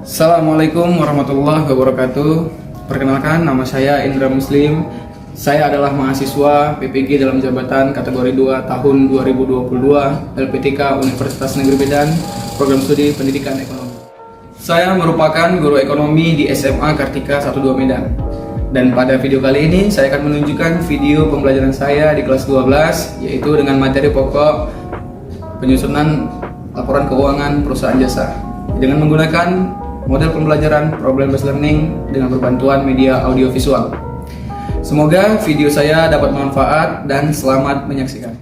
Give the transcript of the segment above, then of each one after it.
Assalamualaikum warahmatullahi wabarakatuh. Perkenalkan, nama saya Indra Muslim. Saya adalah mahasiswa PPG dalam jabatan kategori 2 tahun 2022 LPTK Universitas Negeri Medan, program studi pendidikan ekonomi. Saya merupakan guru ekonomi di SMA Kartika 12 Medan. Dan pada video kali ini saya akan menunjukkan video pembelajaran saya di kelas 12, yaitu dengan materi pokok penyusunan laporan keuangan perusahaan jasa dengan menggunakan model pembelajaran problem-based learning dengan berbantuan media audiovisual. Semoga video saya dapat bermanfaat dan selamat menyaksikan.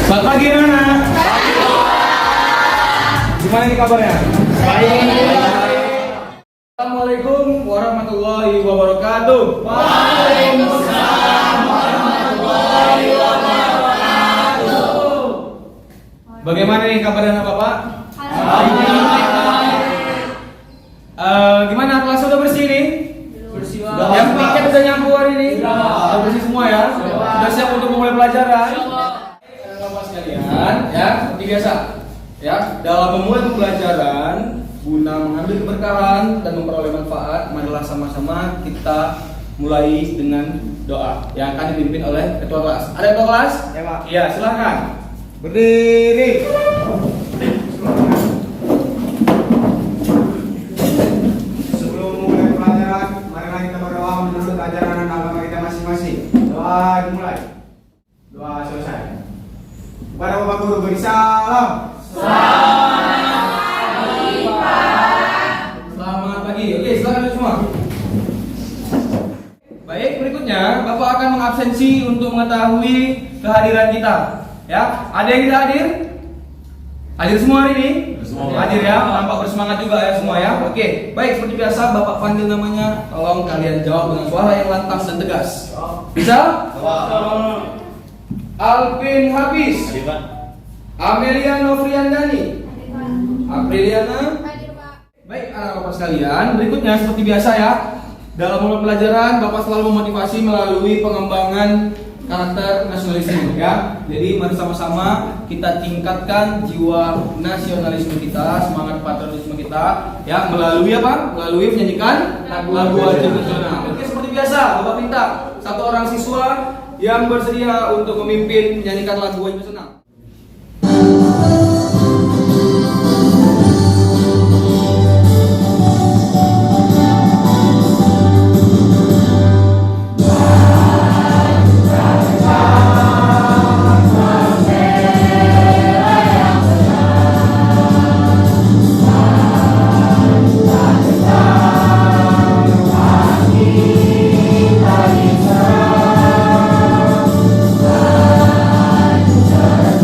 Selamat pagi anak-anak. Gimana nih kabarnya? Baik. Assalamualaikum warahmatullahi wabarakatuh. Waalaikumsalam warahmatullahi wabarakatuh. Bagaimana nih kabarnya anak Bapak? Gimana kelas udah bersih nih? Bersih. Yang piket udah nyampu hari ini? Udah bersih semua ya? Sudah siap untuk memulai pelajaran? Bapak sekalian, ya seperti biasa, ya dalam memulai pembelajaran guna mengambil keberkahan dan memperoleh manfaat, marilah sama-sama kita mulai dengan doa yang akan dipimpin oleh ketua kelas. Ada ketua kelas? Ya, Pak. Iya, silakan. Berdiri. Sebelum memulai pelajaran, marilah kita berdoa menurut ajaran agama kita masing-masing. Doa dimulai. Doa selesai. Kepada Bapak Guru beri salam. Selamat pagi. Oke, silakan semua. Baik, berikutnya Bapak akan mengabsensi untuk mengetahui kehadiran kita. Ya, ada yang tidak hadir? Hadir semua hari ini? Semua. Hadir ya, nampak bersemangat juga ya semua ya. Oke, baik, seperti biasa Bapak panggil namanya, tolong kalian jawab dengan suara yang lantang dan tegas. Bisa? Alvin Habis, Amelia Novriandani, Apriliana. Baik, anak Bapak sekalian, berikutnya seperti biasa ya, dalam mulai pelajaran Bapak selalu memotivasi melalui pengembangan karakter nasionalisme ya. Jadi mari sama-sama kita tingkatkan jiwa nasionalisme kita, semangat patriotisme kita ya, melalui apa? Melalui menyanyikan lagu wajib nasional. Oke, seperti biasa Bapak minta satu orang siswa yang bersedia untuk memimpin menyanyikan lagu wajib nasional. Kita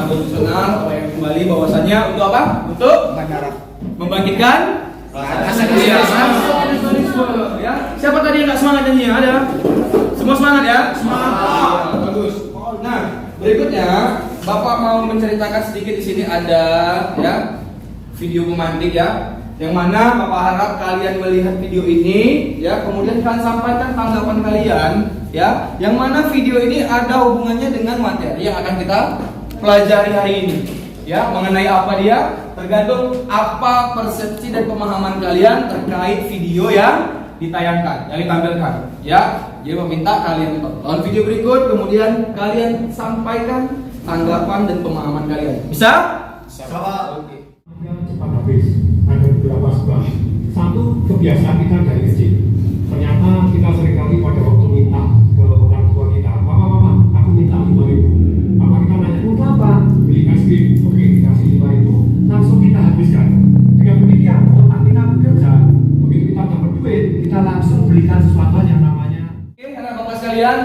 konstitusional kembali bahwasannya untuk apa? Untuk membangkitkan rasa ya. Siapa tadi yang nggak semangat nyanyi? Ada? Semua semangat ya? Semangat. Bagus. Nah, berikutnya Bapak mau menceritakan sedikit di sini ada ya video pemantik ya, yang mana Bapak harap kalian melihat video ini ya, kemudian kalian sampaikan tanggapan kalian ya, yang mana video ini ada hubungannya dengan materi yang akan kita pelajari hari ini ya. Mengenai apa dia tergantung apa persepsi dan pemahaman kalian terkait video yang ditayangkan, yang ditampilkan ya. Jadi meminta kalian tonton video berikut, kemudian kalian sampaikan tanggapan dan pemahaman kalian. Bisa? Sama. Oke. Cepat habis. Ada beberapa sebab. Satu, kebiasaan kita dari kecil. Ternyata kita seringkali pada waktu minta ke orang tua kita, mama, aku minta 5.000. Apa kita nanya, untuk apa? Beli es krim. Oke, dikasih 5.000, langsung kita habiskan. Dengan demikian, otak kita bekerja. Begitu kita dapat duit, kita langsung belikan sesuatu yang namanya. Oke, anak-anak sekalian,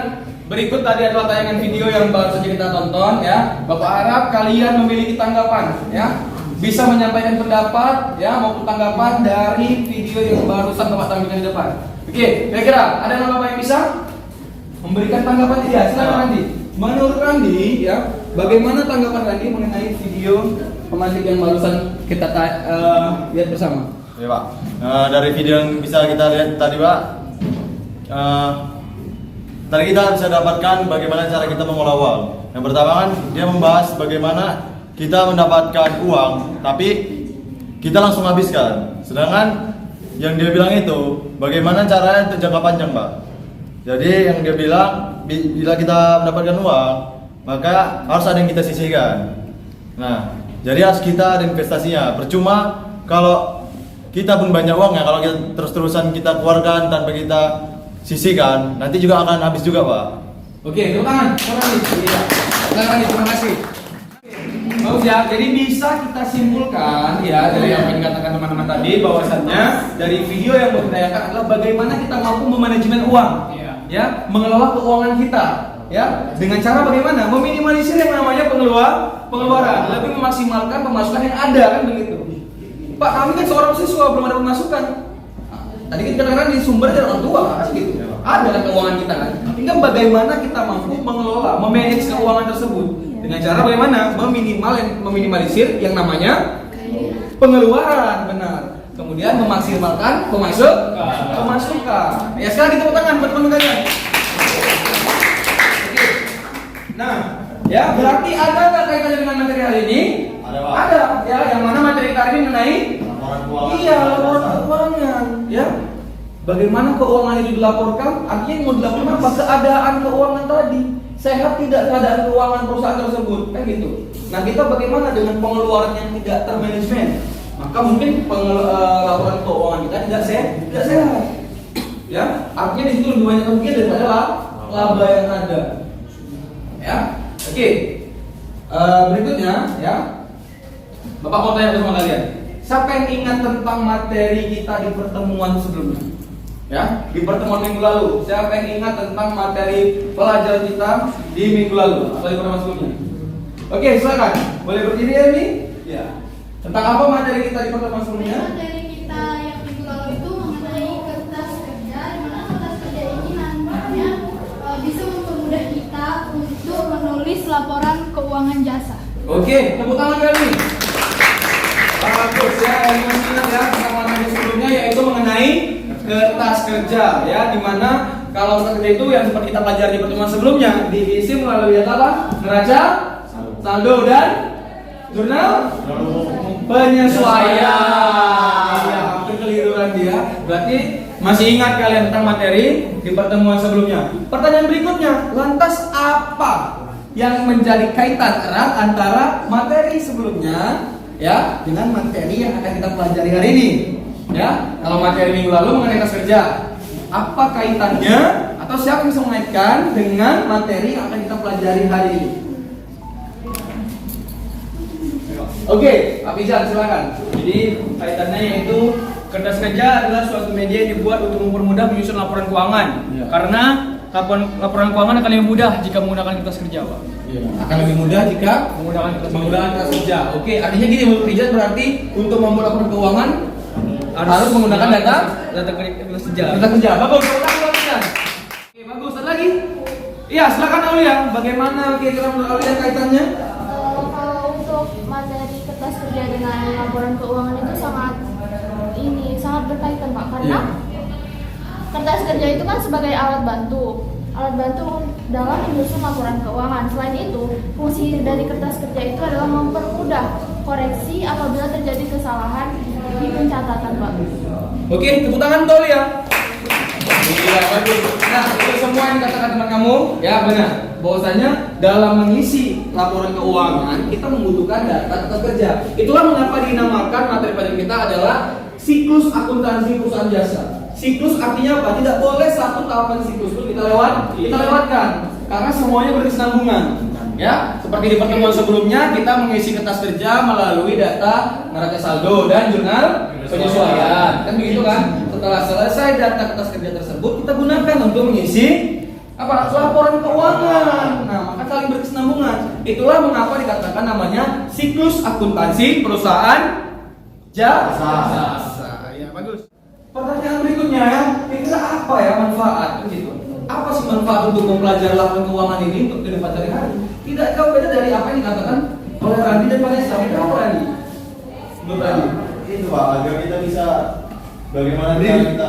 berikut tadi adalah tayangan video yang baru saja kita tonton ya. Bapak harap kalian memiliki tanggapan ya, bisa menyampaikan pendapat ya maupun tanggapan dari video yang barusan Bapak tampilkan di depan. Oke, kira-kira ada nama Bapak yang bisa memberikan tanggapan? Ya, silakan Randi. Menurut Randi ya, bagaimana tanggapan Randi mengenai video pemantik yang barusan kita lihat bersama? Ya Pak, dari video yang bisa kita lihat tadi Pak, tadi kita bisa dapatkan bagaimana cara kita mengolah uang. Yang pertama kan dia membahas bagaimana kita mendapatkan uang, tapi kita langsung habiskan. Sedangkan yang dia bilang itu bagaimana caranya untuk jangka panjang Pak. Jadi yang dia bilang bila kita mendapatkan uang, maka harus ada yang kita sisihkan. Nah, jadi harus kita ada investasinya. Percuma kalau kita pun banyak uang ya, kalau kita terus-terusan kita keluarkan tanpa kita sisihkan, nanti juga akan habis juga Pak. Oke, tepuk tangan. Terima kasih. Bagus ya, jadi bisa kita simpulkan ya dari apa yang dikatakan teman-teman tadi, bahwasannya dari video yang mau ditayangkan adalah bagaimana kita mampu memanajemen uang, ya, mengelola keuangan kita, ya, dengan cara bagaimana meminimalisir yang namanya pengeluaran, lebih memaksimalkan pemasukan yang ada, kan begitu. Pak, kami kan seorang siswa belum ada pemasukan. Tadi kita katakan di sumber dari orang tua, gitu. Ada kan keuangan kita kan. Tinggal bagaimana kita mampu mengelola, memanage keuangan tersebut dengan cara bagaimana meminimalisir yang namanya pengeluaran, benar. Kemudian memaksimalkan pemasukan. Ya, sekarang kita tepuk tangan buat teman kalian. Oke. Nah, ya berarti ada nggak kaitannya dengan materi hari ini? Ada Pak. Ada, ya. Yang mana materi hari ini mengenai Laporan keuangan. iya, laporan keuangan, ya. Bagaimana keuangan itu dilaporkan? Artinya yang mau dilaporkan apa? Keadaan keuangan tadi. Sehat tidak keadaan keuangan perusahaan tersebut, kan gitu. Nah, kita bagaimana dengan pengeluaran yang tidak termanajemen? Maka mungkin laporan keuangan kita tidak sehat. Ya, artinya di situ lebih banyak kerugian daripada laba yang ada. Ya, oke. Berikutnya, ya. Bapak mau tanya sama kalian. Siapa yang ingat tentang materi kita di pertemuan sebelumnya? Ya, di pertemuan minggu lalu, siapa yang ingat tentang materi pelajaran kita di minggu lalu atau di pertemuan sebelumnya? Oke, silakan. Boleh berdiri ya, Mi? Ya. Tentang apa materi kita di pertemuan sebelumnya? Materi kita yang minggu lalu itu mengenai kertas kerja, di mana kertas kerja ini nantinya bisa mempermudah kita untuk menulis laporan keuangan jasa. Oke, tepuk tangan kami. Bagus ya, yang ingat ya tentang materi sebelumnya yaitu mengenai kertas kerja ya, dimana kalau kertas kerja itu yang seperti kita pelajari di pertemuan sebelumnya diisi melalui apa? Neraca, saldo dan jurnal penyesuaian. Ya, hampir keliruan dia. Berarti masih ingat kalian tentang materi di pertemuan sebelumnya. Pertanyaan berikutnya, lantas apa yang menjadi kaitan erat antara materi sebelumnya ya dengan materi yang akan kita pelajari hari ini? Ya, kalau materi minggu lalu mengenai kertas kerja, apa kaitannya atau siapa yang bisa mengaitkan dengan materi yang akan kita pelajari hari ini? Oke, Pak Pizan silakan. Jadi kaitannya yaitu kertas kerja adalah suatu media yang dibuat untuk mempermudah menyusun laporan keuangan. Ya. Karena laporan keuangan akan lebih mudah jika menggunakan kertas kerja, Pak. Akan lebih mudah jika Menggunakan kertas kerja. Oke, artinya gini menurut Rizal, berarti untuk membuat laporan keuangan harus menggunakan data kertas kerja. kertas kerja. Bagus, Rizal. Oke, bagus. Ada lagi? Iya, silakan Aulia. Bagaimana kira-kira menurut Aulia kaitannya? Kalau untuk materi kertas kerja dengan laporan keuangan itu sangat berkaitan, Pak, karena kertas kerja itu kan sebagai alat bantu dalam menyusun laporan keuangan. Selain itu, fungsi dari kertas kerja itu adalah mempermudah koreksi apabila terjadi kesalahan di pencatatan, Pak. Oke, tepuk tangan untuk Aulia. Iya, bagus. Nah, itu semua yang dikatakan teman kamu, ya benar. Bahwasanya dalam mengisi laporan keuangan kita membutuhkan data kertas kerja. Itulah mengapa dinamakan materi pelajaran kita adalah siklus akuntansi perusahaan jasa. Siklus artinya apa? Tidak boleh satu tahapan siklus pun kita lewatkan karena semuanya berkesinambungan. Ya, seperti di pertemuan sebelumnya kita mengisi kertas kerja melalui data neraca saldo dan jurnal penyesuaian. Kan begitu kan? Setelah selesai data kertas kerja tersebut kita gunakan untuk mengisi laporan keuangan. Nah, maka saling berkesinambungan. Itulah mengapa dikatakan namanya siklus akuntansi perusahaan jasa. Ya, bagus. Pertanyaan berikutnya ya, kira-kira apa ya manfaat begitu? Apa sih manfaat untuk mempelajari laporan keuangan ini untuk kehidupan sehari-hari? Tidak jauh beda dari apa yang dikatakan oleh Randi dan Vanessa. Kenapa Randi? Menurut Randi? Itu Pak, agar kita bisa bagaimana kita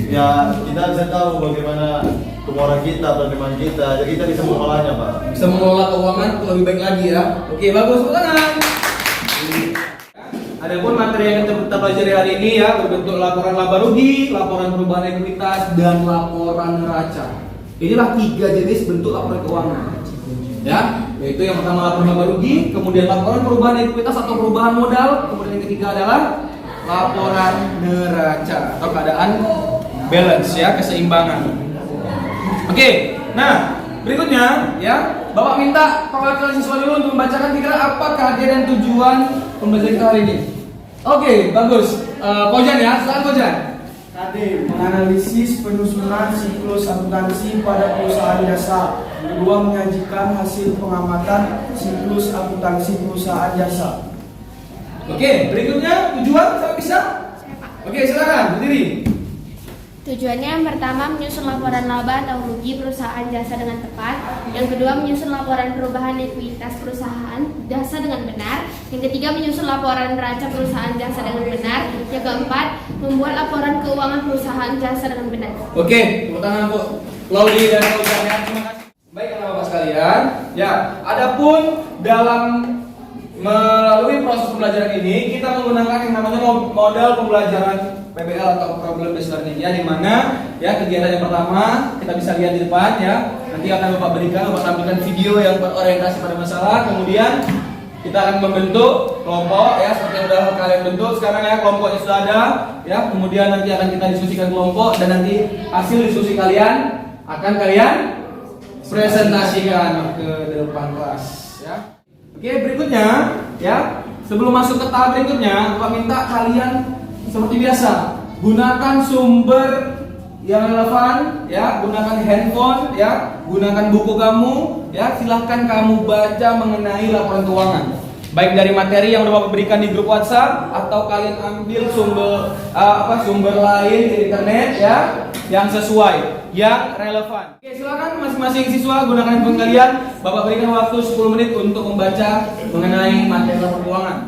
ya kita bisa tahu bagaimana keuangan kita, penerimaan kita, jadi kita bisa mengolahnya Pak. Bisa mengelola keuangan lebih baik lagi ya. Oke, bagus. Tangan. Adapun materi yang kita pelajari hari ini ya berbentuk laporan laba rugi, laporan perubahan ekuitas, dan laporan neraca. Inilah 3 jenis bentuk laporan keuangan. Ya, yaitu yang pertama laporan laba rugi, kemudian laporan perubahan ekuitas atau perubahan modal, kemudian yang ketiga adalah laporan neraca atau keadaan balance ya, keseimbangan. Oke, nah berikutnya ya, Bapak minta perwakilan siswa dulu untuk membacakan kira-kira apa kehadiran dan tujuan pembelajaran kita hari ini. Oke, bagus. Kojan ya, silakan Kojan. Tadi menganalisis penyusunan siklus akuntansi pada perusahaan jasa. Kedua, menyajikan hasil pengamatan siklus akuntansi perusahaan jasa. Oke, berikutnya tujuan sampai bisa? Oke, silakan berdiri. Tujuannya yang pertama menyusun laporan laba atau rugi perusahaan jasa dengan tepat. Yang kedua menyusun laporan perubahan ekuitas perusahaan jasa dengan benar. Yang ketiga menyusun laporan neraca perusahaan jasa dengan benar. Yang keempat membuat laporan keuangan perusahaan jasa dengan benar. Oke, tepuk tangan untuk Laudi dan Fauzan ya. Terima kasih. Baik Bapak sekalian, ya, adapun dalam melalui proses pembelajaran ini kita menggunakan yang namanya model pembelajaran PBL atau problem based learning ya, di mana ya kegiatan yang pertama kita bisa lihat di depan ya. Nanti akan Bapak berikan, Bapak tampilkan video yang berorientasi pada masalah. Kemudian kita akan membentuk kelompok ya, seperti yang sudah kalian bentuk sekarang ya, kelompoknya sudah ada ya. Kemudian nanti akan kita diskusikan kelompok dan nanti hasil diskusi kalian akan kalian presentasikan ke depan kelas ya. Oke, berikutnya ya, sebelum masuk ke tahap berikutnya, Bapak minta kalian seperti biasa gunakan sumber yang relevan ya, gunakan handphone ya, gunakan buku kamu ya, silahkan kamu baca mengenai laporan keuangan, baik dari materi yang udah Bapak berikan di grup WhatsApp atau kalian ambil sumber lain di internet ya, yang sesuai, yang relevan. Oke, silakan masing-masing siswa gunakan handphone kalian. Bapak berikan waktu 10 menit untuk membaca mengenai materi laporan keuangan.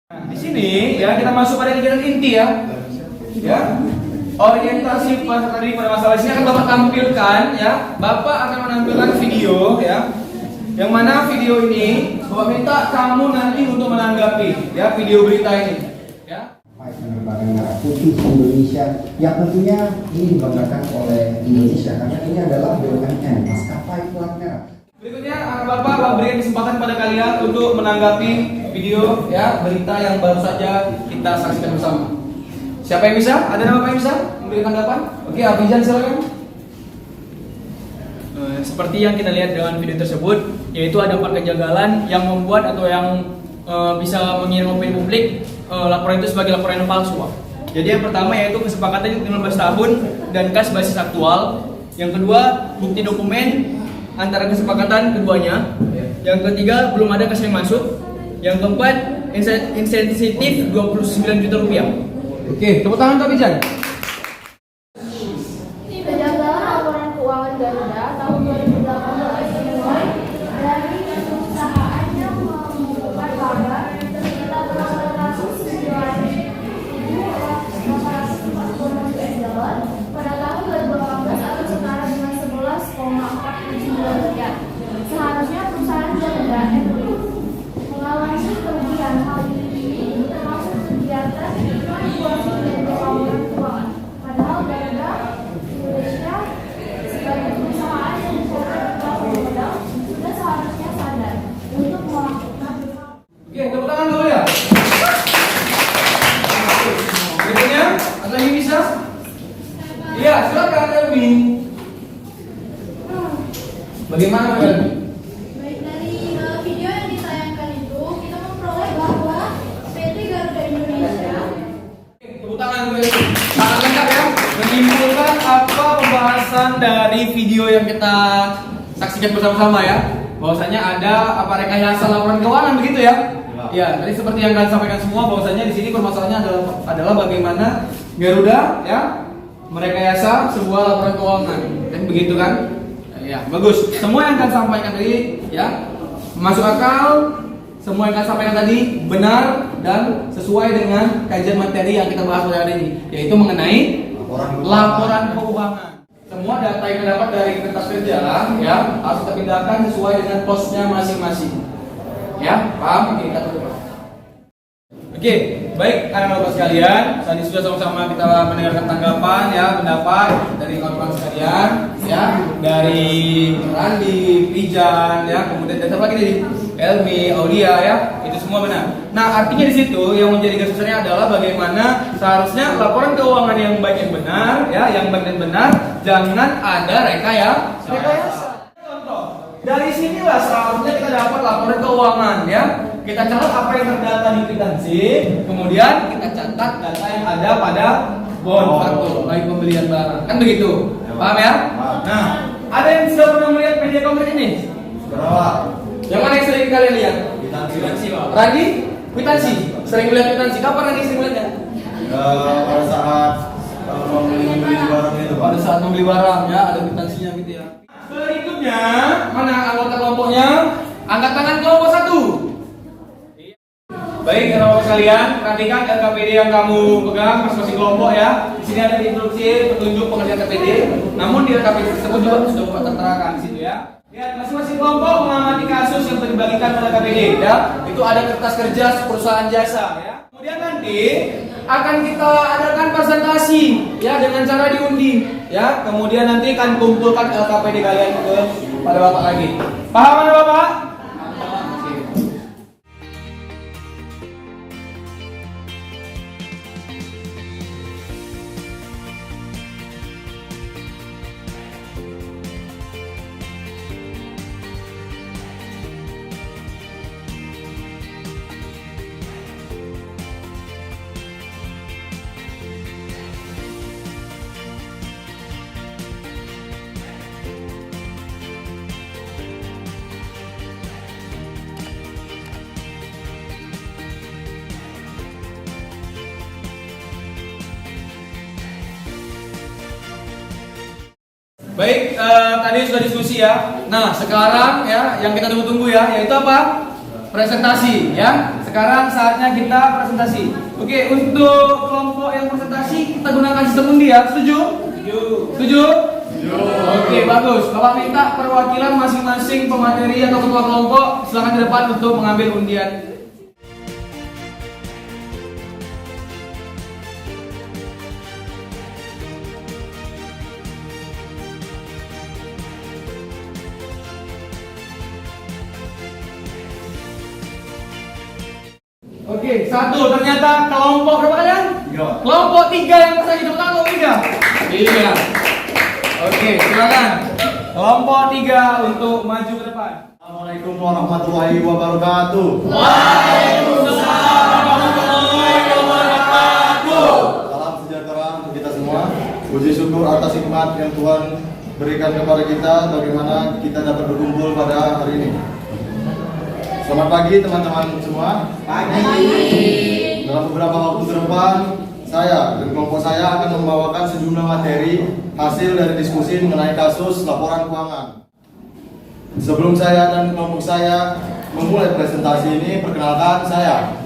Nah, di sini ya kita masuk pada kegiatan inti ya. Ya. Orientasi tadi pada masalah ini akan Bapak tampilkan ya. Bapak akan menampilkan video ya. Yang mana video ini Bapak minta kamu nanti untuk menanggapi ya video berita ini ya. Penerbangan merah putih Indonesia yang tentunya ini dibanggakan oleh Indonesia karena ini adalah BUMN maskapai plat merah. Berikutnya Bapak berikan kesempatan pada kalian untuk menanggapi video ya berita yang baru saja kita saksikan bersama. Siapa yang bisa? Ada nama Bapak yang bisa memberikan tanggapan? Oke, Abizan silakan. Seperti yang kita lihat dengan video tersebut, yaitu ada 4 kejanggalan yang membuat atau yang bisa mengirim opini publik laporan itu sebagai laporan yang palsu, Pak. Jadi yang pertama yaitu kesepakatan 15 tahun dan kas basis aktual. Yang kedua, bukti dokumen antara kesepakatan keduanya. Yang ketiga, belum ada kas yang masuk. Yang keempat, insentif 29 juta rupiah. Oke, tepuk tangan Kak Bijan. Kejanggalan laporan keuangan Garuda tahun 2018 dimulai dari perusahaan yang membuka laba sekitar 840 pada tahun 2018 atau setara dengan 11,47 miliar rupiah. Seharusnya perusahaan Garuda MU mengalami kerugian. Hal ini termasuk kegiatan manipulasi dan laporan keuangan. Padahal Garuda Indonesia sebagai perusahaan yang berperan modal sudah seharusnya sadar untuk melakukan. Oke, tepuk tangan dulu ya. Berikutnya, ada yang bisa? Iya, silakan Elmi. Bagaimana Elmi? Baik, dari video yang ditayangkan itu kita memperoleh bahwa PT Garuda Indonesia. Tepuk tangan dulu. Sangat lengkap ya. Menyimpulkan apa pembahasan dari video yang kita saksikan bersama-sama ya. Bahwasanya ada apa rekayasa laporan keuangan begitu ya? Ya, tadi seperti yang kalian sampaikan semua bahwasanya di sini permasalahannya adalah bagaimana Garuda ya merekayasa sebuah laporan keuangan. Kan begitu kan? Ya, bagus. Semua yang kalian sampaikan tadi ya masuk akal. Semua yang kalian sampaikan tadi benar dan sesuai dengan kajian materi yang kita bahas pada hari ini, yaitu mengenai laporan keuangan. Semua data yang didapat dari kertas kerja ya harus kita pindahkan sesuai dengan posnya masing-masing. Ya, paham? Oke, kita tutup. Oke, baik anak-anak sekalian, tadi sudah sama-sama kita mendengarkan tanggapan ya, pendapat dari kawan-kawan sekalian ya, dari Randi, Pijan ya, kemudian dari siapa lagi tadi? Elmi, Aulia ya, itu semua benar. Nah, artinya di situ yang menjadi garis besarnya adalah bagaimana seharusnya laporan keuangan yang baik dan benar ya, yang baik dan benar, jangan ada rekayasa. Contoh, dari sinilah seharusnya kita dapat laporan keuangan ya. Kita catat apa yang terdata di kwitansi, kemudian kita catat data yang ada pada bond faktur, baik pembelian barang. Kan begitu? Paham ya? Nah, ada yang sudah pernah melihat media konkret ini? Berapa? Yang mana yang sering kalian lihat? Kwitansi, Pak. Randi? Kwitansi? Sering melihat kwitansi? Kapan Randi sering melihatnya? Pada saat membeli barang itu, Pak. Pada saat membeli barang ya, ada kwitansinya gitu ya. Berikutnya, mana anggota kelompoknya? Angkat tangan kelompok 1. Baik, teman-teman sekalian, perhatikan LKPD yang kamu pegang masing-masing kelompok ya. Di sini ada instruksi petunjuk pengerjaan KPD. Namun di LKPD tersebut juga sudah terterakan di situ ya. Lihat, masing-masing kelompok mengamati kasus yang telah dibagikan pada KPD ya. Itu ada kertas kerja perusahaan jasa ya. Kemudian nanti akan kita adakan presentasi ya dengan cara diundi ya. Kemudian nanti akan kumpulkan LKPD kalian ke pada Bapak lagi. Paham ada Bapak? Baik, tadi sudah diskusi ya. Nah, sekarang ya yang kita tunggu-tunggu ya, yaitu apa? Presentasi ya. Sekarang saatnya kita presentasi. Oke, untuk kelompok yang presentasi kita gunakan sistem undi ya. Setuju? Setuju? Oke, bagus. Bapak minta perwakilan masing-masing pemateri atau ketua kelompok silakan ke depan untuk mengambil undian. Oke, 1 ternyata kelompok berapa kalian? 3. Kelompok 3 yang pesan tepuk tangan kelompok 3. Iya. Oke, silakan. Kelompok 3 untuk maju ke depan. Assalamualaikum warahmatullahi wabarakatuh. Salam sejahtera untuk kita semua. Puji syukur atas hikmat yang Tuhan berikan kepada kita, bagaimana kita dapat berkumpul pada hari ini. Selamat pagi teman-teman semua. Dalam beberapa waktu ke depan, saya dan kelompok saya akan membawakan sejumlah materi hasil dari diskusi mengenai kasus laporan keuangan. Sebelum saya dan kelompok saya memulai presentasi ini, perkenalkan saya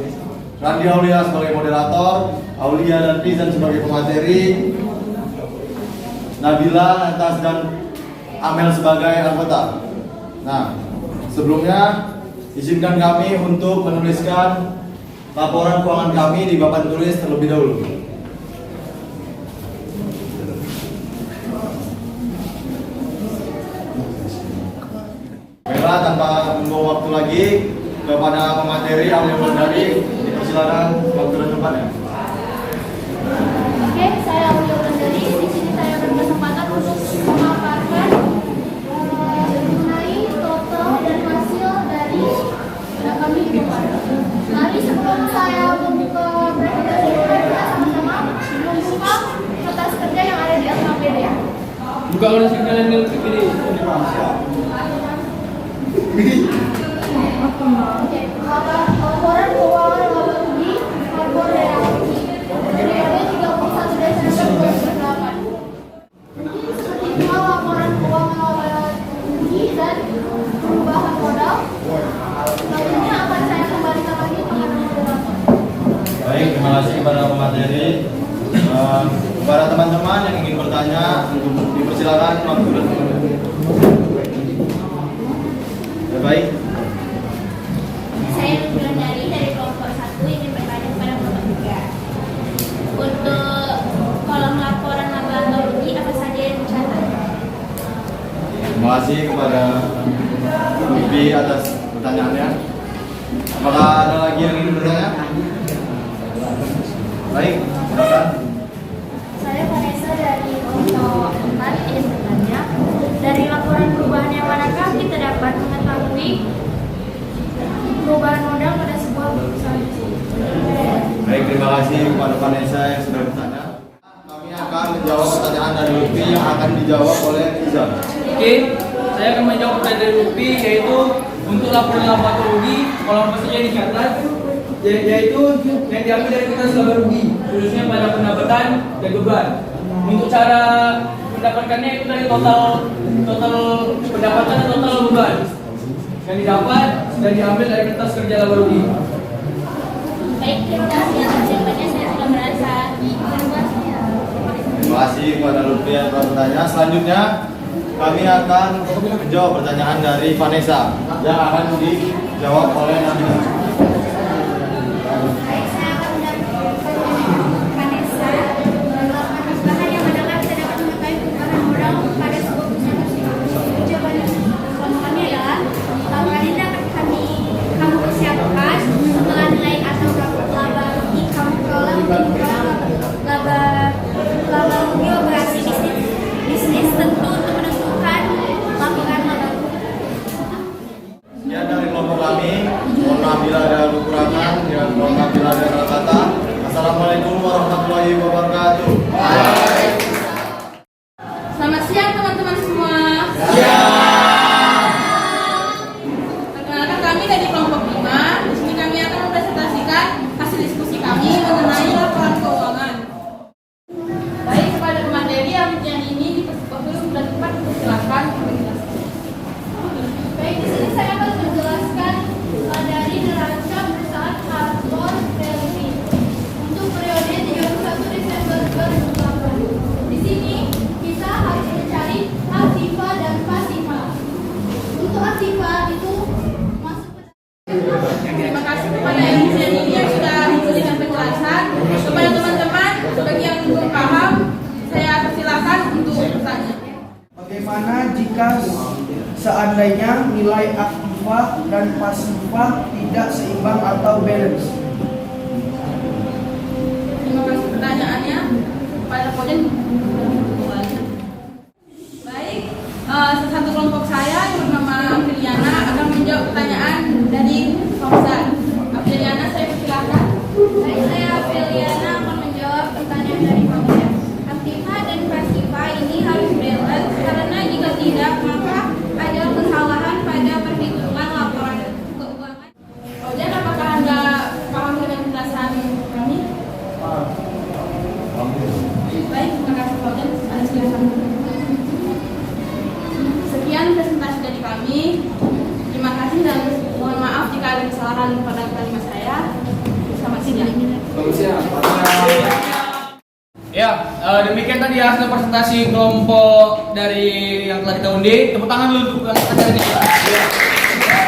Randi Aulia sebagai moderator, Aulia dan Pizan sebagai pemateri, Nabila, Natas, dan Amel sebagai anggota. Nah, sebelumnya izinkan kami untuk menuliskan laporan keuangan kami di papan tulis terlebih dahulu. Baiklah, tanpa membuang waktu lagi, kepada pemateri Aulia Wulandari dipersilakan waktu dan tempatnya. Oke, saya Aulia Wulandari. Di sini saya berkesempatan untuk memaparkan mengenai total dan hasil dari kami di Bupati. Mari sebelum saya membuka presentasi kita sama-sama membuka kertas kerja yang ada di atas media. Buka kertas kerja yang ada di sini. Oke, laporan keuangan laba rugi Harbor Reaksi periode 31 Desember 2008. Mungkin seperti itulah laporan keuangan laba rugi dan perubahan modal. Selanjutnya akan saya kembalikan lagi kepada moderator. Baik, terima kasih kepada pemateri. Kepada teman-teman yang ingin bertanya, untuk dipersilakan waktu dan tempatnya. Baik. Saya Wulandari dari kelompok 1 ingin bertanya kepada kelompok 3. Untuk kolom laporan laba atau rugi apa saja yang dicatat? Terima kasih kepada Bibi atas pertanyaannya. Apakah ada lagi yang ingin bertanya? Baik, silakan. Saya Vanessa dari kelompok 4 ingin bertanya, dari laporan perubahan yang manakah kita dapat mengetahui perubahan modal pada sebuah perusahaan? Baik, terima kasih kepada Vanessa yang sudah bertanya. Kami akan menjawab pertanyaan dari Lutfi yang akan dijawab oleh Izan. Oke, saya akan menjawab pertanyaan dari Lutfi, yaitu untuk laporan laba atau rugi kolom apa saja yang dicatat, yaitu yang diambil dari kertas laba rugi, khususnya pada pendapatan dan beban. Untuk cara mendapatkannya itu dari total pendapatan dan total beban yang didapat dan diambil dari kertas kerja laba rugi. Baik, terima kasih atas jawabannya. Saya sudah merasa Terima kasih kepada Lutfi yang telah bertanya. Selanjutnya kami akan menjawab pertanyaan dari Vanessa yang akan dijawab oleh Nabila. Baik, saya akan menjawab Vanessa. Bahan yang manakah kita dapat mengetahui perubahan modal pada sebuah perusahaan? Jawaban kelompokannya adalah laporan ini dapat kamu persiapkan setelah nilai atau laba rugi kamu peroleh laba rugi operasi bisnis tentu untuk menentukan laporan laba rugi. Ya, dari kelompok kami, mohon maaf bila ada kekurangan, ya mohon maaf bila ada salah kata. Assalamualaikum warahmatullahi wabarakatuh. Selamat siang teman-teman semua. Perkenalkan kami dari kelompok 5. Di sini kami akan mempresentasikan hasil diskusi kami mengenai laporan keuangan. Baik, kepada pemateri yang ini waktu sudah tepat, silakan. Baik, di sini saya akan menjelaskan dari neraca perusahaan Harbor Reaksi untuk periode 31 Desember 2008. Di sini kita harus mencari aktiva dan pasiva. Untuk aktiva itu masuk ke Terima kasih kepada Insian ini yang sudah memberikan penjelasan. Kepada teman-teman, bagi yang belum paham, saya persilakan untuk bertanya. Bagaimana jika seandainya nilai aktiva dan pasiva tidak seimbang atau balance? Terima kasih pertanyaannya kepada Poden. Baik, satu dipahami. Terima kasih dan mohon maaf jika ada kesalahan pada kalimat saya. Selamat siang. Selamat siang. Ya, demikian tadi hasil presentasi kelompok dari yang telah kita undi. Tepuk tangan dulu untuk kelompok ini. Ya.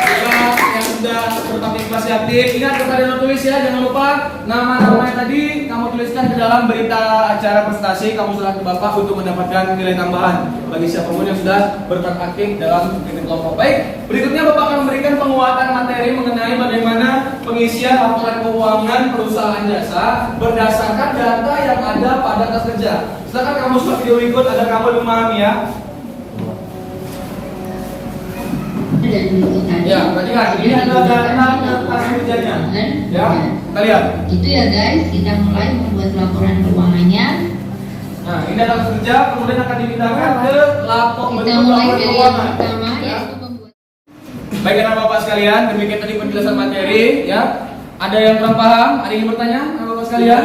Juga yang sudah berpartisipasi aktif. Ingat kalian tulis ya, jangan lupa nama-namanya tadi kamu tuliskan ke dalam berita acara presentasi. Kamu sudah ke Bapak untuk mendapatkan nilai tambahan bagi siapapun yang sudah berperan aktif dalam kelompok. Baik, berikutnya Bapak akan memberikan penguatan materi mengenai bagaimana pengisian laporan keuangan perusahaan jasa berdasarkan data yang ada pada tas kerja. Silakan kamu stop video berikut agar kamu memahami ya. Dan berikut tadi Ya, perhatikan. Ini adalah data tas kerjanya. Ya, kita lihat. Itu ya guys, kita mulai membuat laporan keuangannya. Nah, ini adalah tas kerja, kemudian akan dipindahkan ke lapor Kita bentuk mulai laporan dari yang keuangan. pertama Ya. yaitu membuat. Baik Bapak sekalian, demikian tadi penjelasan materi ya. Ada yang kurang paham? Ada yang bertanya Bapak sekalian?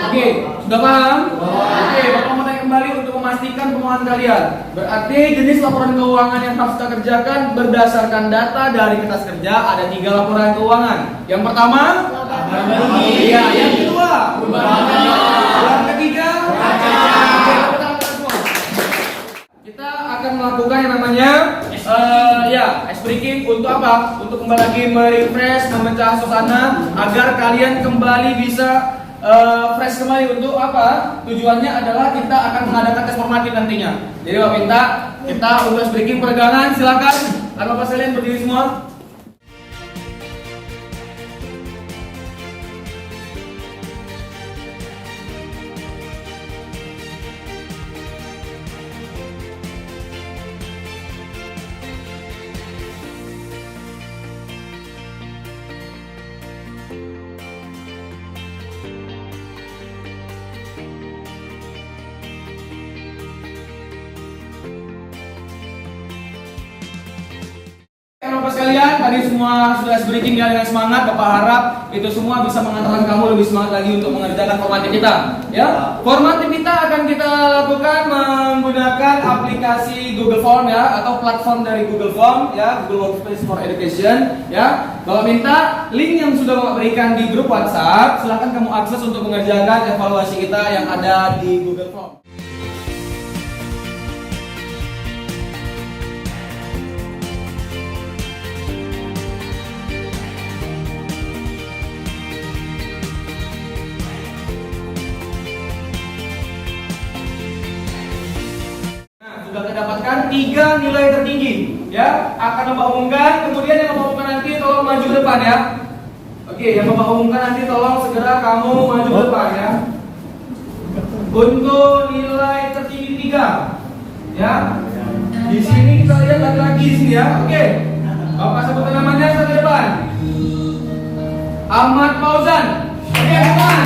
Oke, sudah paham? Oke, Bapak mau tanya kembali untuk memastikan pemahaman kalian. Berarti jenis laporan keuangan yang harus kita kerjakan berdasarkan data dari kertas kerja ada 3 laporan keuangan. Yang pertama, iya. Yang kedua, yang ketiga, oke, tepuk tangan semua. Kita akan melakukan yang namanya ice breaking untuk apa? Untuk kembali lagi merefresh, memecah suasana agar kalian kembali bisa fresh kembali. Untuk apa? Tujuannya adalah kita akan mengadakan tes formatif nantinya. Jadi Bapak minta kita untuk ice breaking peregangan, silakan. Bapak sekalian berdiri semua. Bapak sekalian, tadi semua sudah breaking ya dengan semangat. Bapak harap itu semua bisa mengantarkan kamu lebih semangat lagi untuk mengerjakan formatif kita. Ya, formatif kita akan kita lakukan menggunakan aplikasi Google Form ya, atau platform dari Google Form ya, Google Workspace for Education ya. Bapak minta link yang sudah Bapak berikan di grup WhatsApp, silahkan kamu akses untuk mengerjakan evaluasi kita yang ada di Google Form. Sudah mendapatkan 3 nilai tertinggi ya, akan Bapak umumkan. Kemudian yang Bapak umumkan nanti tolong maju ke depan ya. Oke, yang Bapak umumkan nanti tolong segera kamu maju ke depan ya. Untuk nilai tertinggi 3 ya. Di sini kita lihat lagi-lagi di sini ya. Oke, Bapak sebutkan namanya ke depan. Ahmad Fauzan. Oke, depan.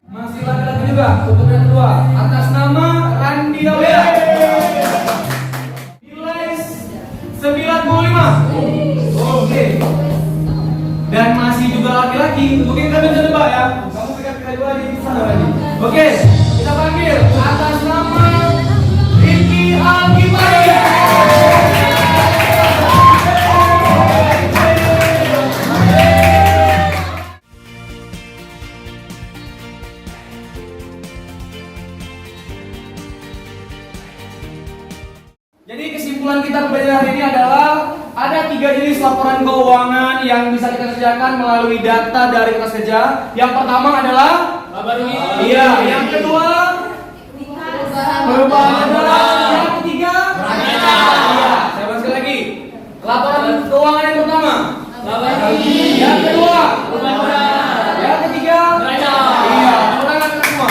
Masih laki-laki juga untuk yang kedua, atas nama Randi Aulia. Nilai 95. Oke. Dan masih juga laki-laki. Mungkin kami bisa nebak ya. Kamu pegang kedua di sana lagi. Oke, kita panggil atas nama Ricky Alkifari. Jadi kesimpulan kita pada hari ini adalah ada 3 jenis laporan keuangan yang bisa kita kerjakan melalui data dari kertas kerja. Yang pertama adalah iya, yang kedua perubahan modal, yang ketiga iya. Saya ulang sekali lagi. Laporan keuangan yang pertama, yang kedua yang ketiga iya. Ulangan semua.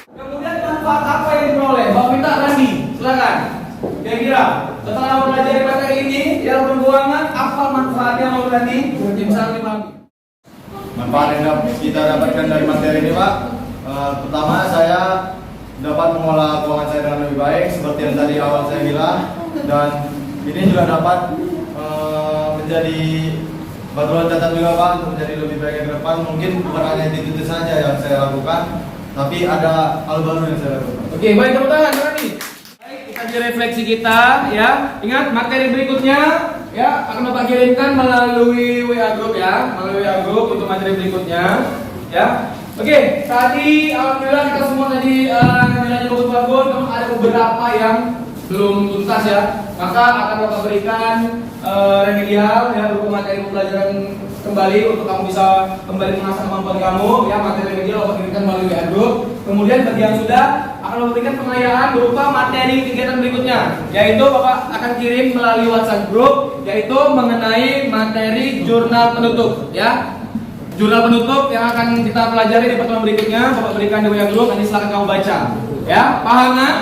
Kemudian manfaat apa yang diperoleh? Bapak minta Randi, silakan. Kira-kira setelah mempelajari materi ini yang keuangan, apa manfaatnya mau Randi? Bisa dipahami. Manfaat yang kita dapatkan dari materi ini Pak, pertama saya dapat mengolah keuangan saya dengan lebih baik seperti yang tadi awal saya bilang, dan ini juga dapat menjadi batu loncatan juga Pak untuk menjadi lebih baik ke depan. Mungkin bukan hanya itu saja yang saya lakukan, tapi ada hal baru yang saya lakukan. Oke, baik, tepuk tangan Randi. Baik, kita sesi refleksi kita ya. Ingat materi berikutnya ya akan Bapak kirimkan melalui WA group ya, melalui WA group untuk materi berikutnya ya. Oke, tadi alhamdulillah kita semua tadi nilainya bagus-bagus, namun ada beberapa yang belum tuntas ya. Maka akan Bapak berikan remedial ya berupa materi pembelajaran kembali untuk kamu bisa kembali mengasah kemampuan kamu ya. Materi remedial Bapak kirimkan melalui WA group. Kemudian bagi yang sudah akan Bapak berikan pengayaan berupa materi kegiatan berikutnya, yaitu Bapak akan kirim melalui WhatsApp group, yaitu mengenai materi jurnal penutup ya. Jurnal penutup yang akan kita pelajari di pertemuan berikutnya Bapak berikan di WA group, nanti silakan kamu baca ya. Paham kan?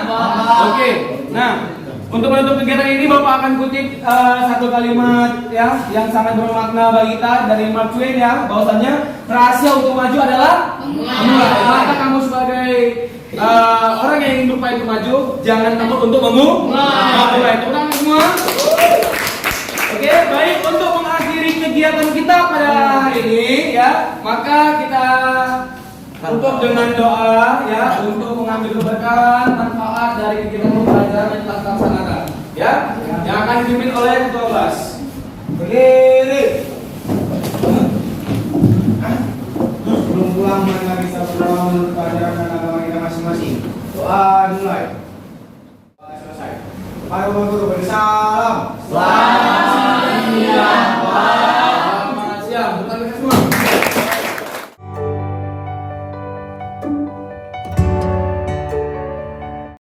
Oke. Nah, untuk menutup kegiatan ini Bapak akan kutip satu kalimat ya yang sangat bermakna bagi kita dari Mark Twain ya, bahwasanya rahasia untuk maju adalah memulai. Maka kamu sebagai orang yang ingin berupaya untuk maju, jangan takut untuk memulai. Tepuk tangan semua. Oke, baik, untuk mengakhiri kegiatan kita pada hari ini ya, maka kita tutup dengan doa ya untuk mengambil keberkahan manfaat dari kegiatan pembelajaran yang telah kita laksanakan ya, yang akan dipimpin oleh ketua kelas. Berdiri. Sebelum pulang mereka bisa berdoa menurut ajaran dan agama kita masing-masing. Doa dimulai. Selesai. Para guru bersalam. Selamat siang.